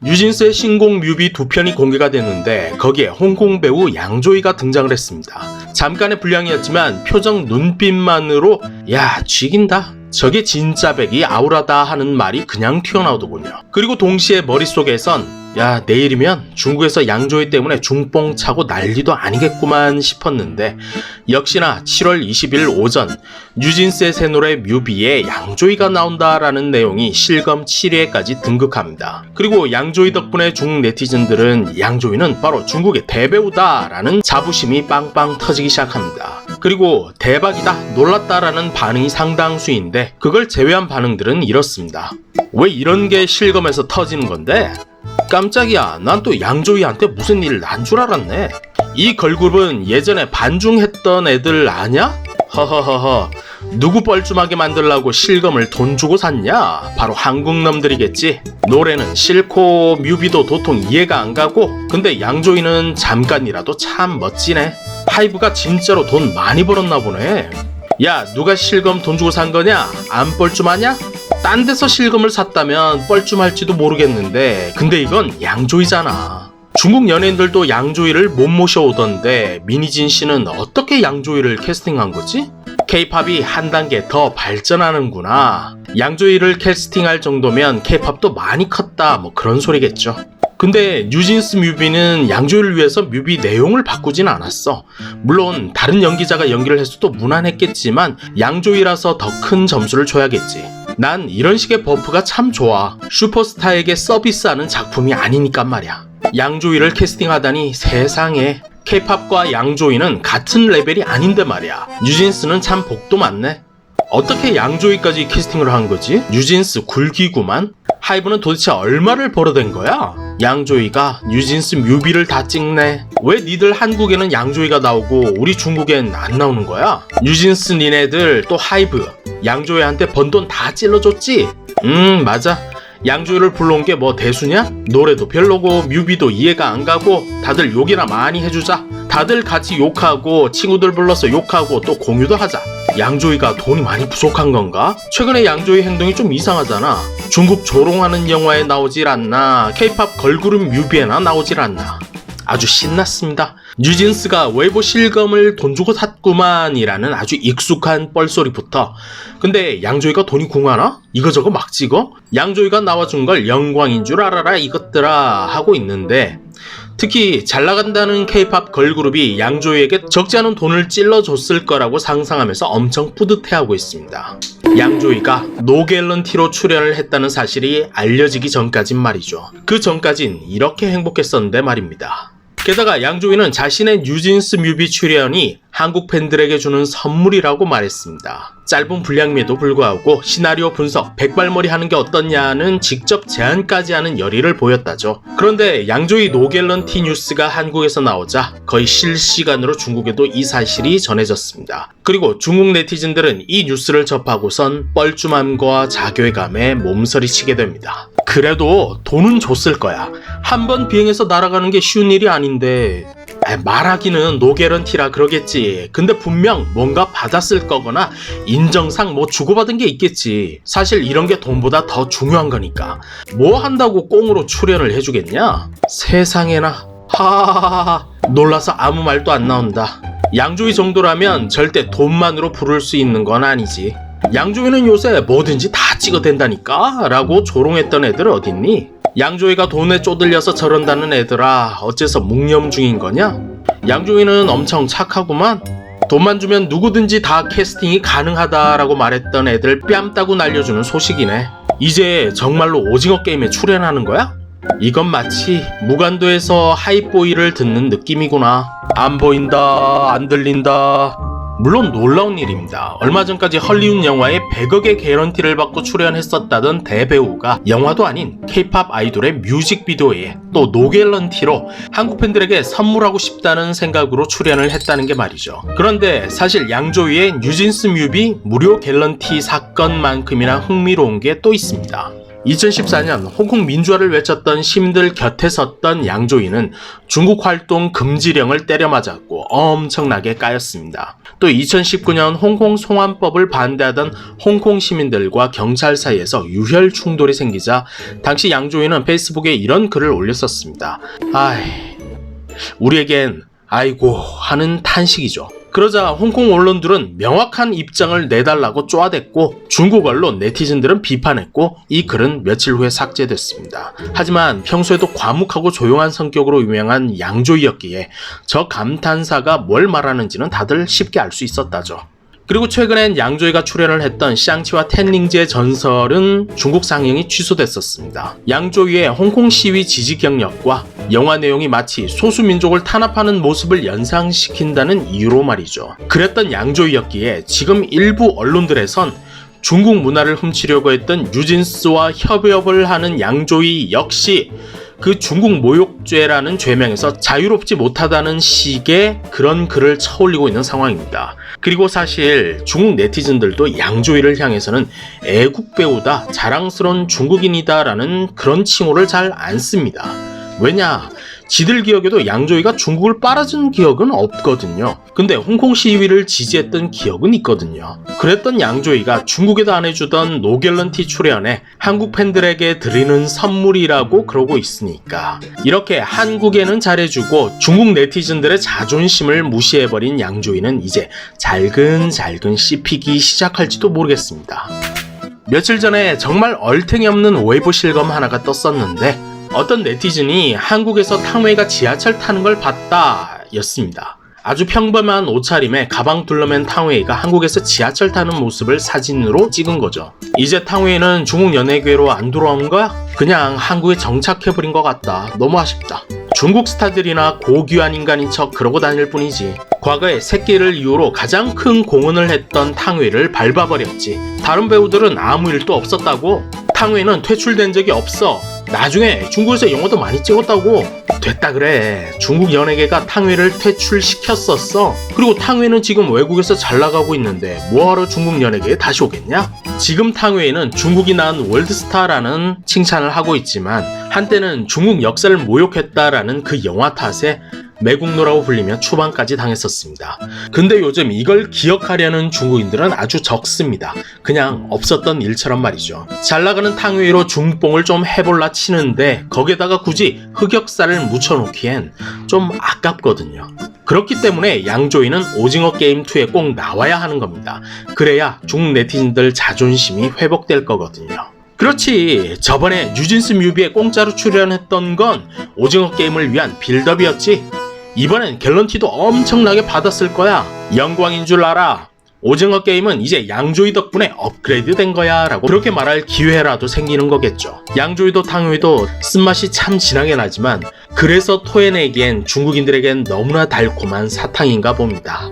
뉴진스의 신곡 뮤비 2편이 공개가 됐는데 거기에 홍콩 배우 양조위가 등장을 했습니다. 잠깐의 분량이었지만 표정 눈빛만으로 야 죽인다, 저게 진짜 백이 아우라다 하는 말이 그냥 튀어나오더군요. 그리고 동시에 머릿속에선 야 내일이면 중국에서 양조위 때문에 중뽕 차고 난리도 아니겠구만 싶었는데 역시나 7월 20일 오전 뉴진스의 새 노래 뮤비에 양조위가 나온다라는 내용이 실검 7위에까지 등극합니다. 그리고 양조위 덕분에 중국 네티즌들은 양조위는 바로 중국의 대배우다라는 자부심이 빵빵 터지기 시작합니다. 그리고 대박이다, 놀랐다라는 반응이 상당수인데 그걸 제외한 반응들은 이렇습니다. 왜 이런 게 실검에서 터지는 건데? 깜짝이야, 난 또 양조위한테 무슨 일 난 줄 알았네. 이 걸그룹은 예전에 반중했던 애들 아냐? 허허허허, 누구 뻘쭘하게 만들라고 실검을 돈 주고 샀냐? 바로 한국 놈들이겠지. 노래는 싫고 뮤비도 도통 이해가 안 가고, 근데 양조위는 잠깐이라도 참 멋지네. 하이브가 진짜로 돈 많이 벌었나 보네. 야, 누가 실검 돈 주고 산 거냐? 안 뻘쭘하냐? 딴 데서 실검을 샀다면 뻘쭘할지도 모르겠는데 근데 이건 양조위잖아. 중국 연예인들도 양조위를 못 모셔오던데 민희진 씨는 어떻게 양조위를 캐스팅한 거지? K-팝이 한 단계 더 발전하는구나. 양조위를 캐스팅할 정도면 K-팝도 많이 컸다, 뭐 그런 소리겠죠. 근데 뉴진스 뮤비는 양조위를 위해서 뮤비 내용을 바꾸진 않았어. 물론 다른 연기자가 연기를 했어도 무난했겠지만 양조위라서 더 큰 점수를 줘야겠지. 난 이런 식의 버프가 참 좋아. 슈퍼스타에게 서비스하는 작품이 아니니까 말이야. 양조위를 캐스팅하다니 세상에. K-팝과 양조위는 같은 레벨이 아닌데 말이야. 뉴진스는 참 복도 많네. 어떻게 양조위까지 캐스팅을 한 거지? 뉴진스 굴기구만. 하이브는 도대체 얼마를 벌어댄 거야? 양조위가 뉴진스 뮤비를 다 찍네. 왜 니들 한국에는 양조위가 나오고 우리 중국엔 안 나오는 거야? 뉴진스 니네들 또 하이브 양조위한테 번 돈 다 찔러줬지? 맞아. 양조위를 불러온 게 뭐 대수냐? 노래도 별로고 뮤비도 이해가 안 가고 다들 욕이나 많이 해주자. 다들 같이 욕하고 친구들 불러서 욕하고 또 공유도 하자. 양조위가 돈이 많이 부족한 건가? 최근에 양조위 행동이 좀 이상하잖아. 중국 조롱하는 영화에 나오질 않나, K-팝 걸그룹 뮤비에나 나오질 않나. 아주 신났습니다. 뉴진스가 외부 실검을 돈 주고 샀구만이라는 아주 익숙한 뻘소리부터 근데 양조위가 돈이 궁하나? 이거저거 막 찍어? 양조위가 나와준 걸 영광인 줄 알아라 이것들아 하고 있는데 특히 잘나간다는 K-팝 걸그룹이 양조위에게 적지 않은 돈을 찔러줬을 거라고 상상하면서 엄청 뿌듯해하고 있습니다. 양조위가 노갤런티로 출연을 했다는 사실이 알려지기 전까진 말이죠. 그 전까진 이렇게 행복했었는데 말입니다. 게다가 양조위는 자신의 뉴진스 뮤비 출연이 한국 팬들에게 주는 선물이라고 말했습니다. 짧은 분량임에도 불구하고 시나리오 분석, 백발머리 하는 게 어떻냐는 직접 제안까지 하는 열의를 보였다죠. 그런데 양조위 노갤런티 뉴스가 한국에서 나오자 거의 실시간으로 중국에도 이 사실이 전해졌습니다. 그리고 중국 네티즌들은 이 뉴스를 접하고선 뻘쭘함과 자괴감에 몸서리치게 됩니다. 그래도 돈은 줬을 거야. 한 번 비행해서 날아가는 게 쉬운 일이 아닌데 말하기는 노갤런티라 그러겠지. 근데 분명 뭔가 받았을 거거나 인정상 뭐 주고받은 게 있겠지. 사실 이런 게 돈보다 더 중요한 거니까. 뭐 한다고 꽁으로 출연을 해주겠냐? 세상에나. 하하하하. 놀라서 아무 말도 안 나온다. 양조위 정도라면 절대 돈만으로 부를 수 있는 건 아니지. 양조위는 요새 뭐든지 다 찍어댄다니까? 라고 조롱했던 애들 어딨니? 양조위가 돈에 쪼들려서 저런다는 애들아 어째서 묵념 중인 거냐? 양조위는 엄청 착하구만. 돈만 주면 누구든지 다 캐스팅이 가능하다라고 말했던 애들 뺨 따고 날려주는 소식이네. 이제 정말로 오징어 게임에 출연하는 거야? 이건 마치 무간도에서 하이보이를 듣는 느낌이구나. 안 보인다, 안 들린다. 물론 놀라운 일입니다. 얼마 전까지 헐리우드 영화에 100억의 개런티를 받고 출연했었다던 대배우가 영화도 아닌 K-팝 아이돌의 뮤직비디오에 또 노갤런티로 한국 팬들에게 선물하고 싶다는 생각으로 출연을 했다는 게 말이죠. 그런데 사실 양조위의 뉴진스 뮤비 무료 갤런티 사건만큼이나 흥미로운 게 또 있습니다. 2014년 홍콩 민주화를 외쳤던 시민들 곁에 섰던 양조위는 중국 활동 금지령을 때려맞았고 엄청나게 까였습니다. 또 2019년 홍콩 송환법을 반대하던 홍콩 시민들과 경찰 사이에서 유혈 충돌이 생기자 당시 양조위는 페이스북에 이런 글을 올렸었습니다. 우리에겐 아이고 하는 탄식이죠. 그러자 홍콩 언론들은 명확한 입장을 내달라고 쪼아댔고 중국 언론 네티즌들은 비판했고 이 글은 며칠 후에 삭제됐습니다. 하지만 평소에도 과묵하고 조용한 성격으로 유명한 양조위였기에 저 감탄사가 뭘 말하는지는 다들 쉽게 알 수 있었다죠. 그리고 최근엔 양조위가 출연을 했던 샹치와 텐링지의 전설은 중국 상영이 취소됐었습니다. 양조위의 홍콩 시위 지지 경력과 영화 내용이 마치 소수민족을 탄압하는 모습을 연상시킨다는 이유로 말이죠. 그랬던 양조위였기에 지금 일부 언론들에선 중국 문화를 훔치려고 했던 뉴진스와 협업을 하는 양조위 역시 그 중국 모욕죄라는 죄명에서 자유롭지 못하다는 식의 그런 글을 쳐올리고 있는 상황입니다. 그리고 사실 중국 네티즌들도 양조위를 향해서는 애국 배우다, 자랑스러운 중국인이다 라는 그런 칭호를 잘 안 씁니다. 왜냐? 지들 기억에도 양조위가 중국을 빨아준 기억은 없거든요. 근데 홍콩 시위를 지지했던 기억은 있거든요. 그랬던 양조위가 중국에도 안 해주던 노갤런티 출연에 한국 팬들에게 드리는 선물이라고 그러고 있으니까 이렇게 한국에는 잘해주고 중국 네티즌들의 자존심을 무시해버린 양조위는 이제 잘근잘근 씹히기 시작할지도 모르겠습니다. 며칠 전에 정말 얼탱이 없는 웨이보 실검 하나가 떴었는데 어떤 네티즌이 한국에서 탕웨이가 지하철 타는 걸 봤다 였습니다. 아주 평범한 옷차림에 가방 둘러맨 탕웨이가 한국에서 지하철 타는 모습을 사진으로 찍은 거죠. 이제 탕웨이는 중국 연예계로 안 돌아온 거야? 그냥 한국에 정착해버린 것 같다. 너무 아쉽다. 중국 스타들이나 고귀한 인간인 척 그러고 다닐 뿐이지. 과거에 새끼를 이유로 가장 큰 공헌을 했던 탕웨이를 밟아버렸지. 다른 배우들은 아무 일도 없었다고. 탕웨이는 퇴출된 적이 없어. 나중에 중국에서 영화도 많이 찍었다고. 됐다 그래. 중국 연예계가 탕웨이를 퇴출시켰었어. 그리고 탕웨이는 지금 외국에서 잘 나가고 있는데 뭐하러 중국 연예계에 다시 오겠냐? 지금 탕웨이는 중국이 낳은 월드스타라는 칭찬을 하고 있지만 한때는 중국 역사를 모욕했다라는 그 영화 탓에 매국노라고 불리며 추방까지 당했었습니다. 근데 요즘 이걸 기억하려는 중국인들은 아주 적습니다. 그냥 없었던 일처럼 말이죠. 잘 나가는 탕웨이로 중뽕을 좀 해볼라 치는데 거기에다가 굳이 흑역사를 묻혀놓기엔 좀 아깝거든요. 그렇기 때문에 양조위는 오징어 게임 2에 꼭 나와야 하는 겁니다. 그래야 중국 네티즌들 자존심이 회복될 거거든요. 그렇지, 저번에 뉴진스 뮤비에 공짜로 출연했던 건 오징어 게임을 위한 빌드업이었지. 이번엔 갤런티도 엄청나게 받았을 거야. 영광인 줄 알아. 오징어 게임은 이제 양조위 덕분에 업그레이드 된 거야 라고 그렇게 말할 기회라도 생기는 거겠죠. 양조위도 탕웨이도 쓴맛이 참 진하게 나지만 그래서 토해내기엔 중국인들에겐 너무나 달콤한 사탕인가 봅니다.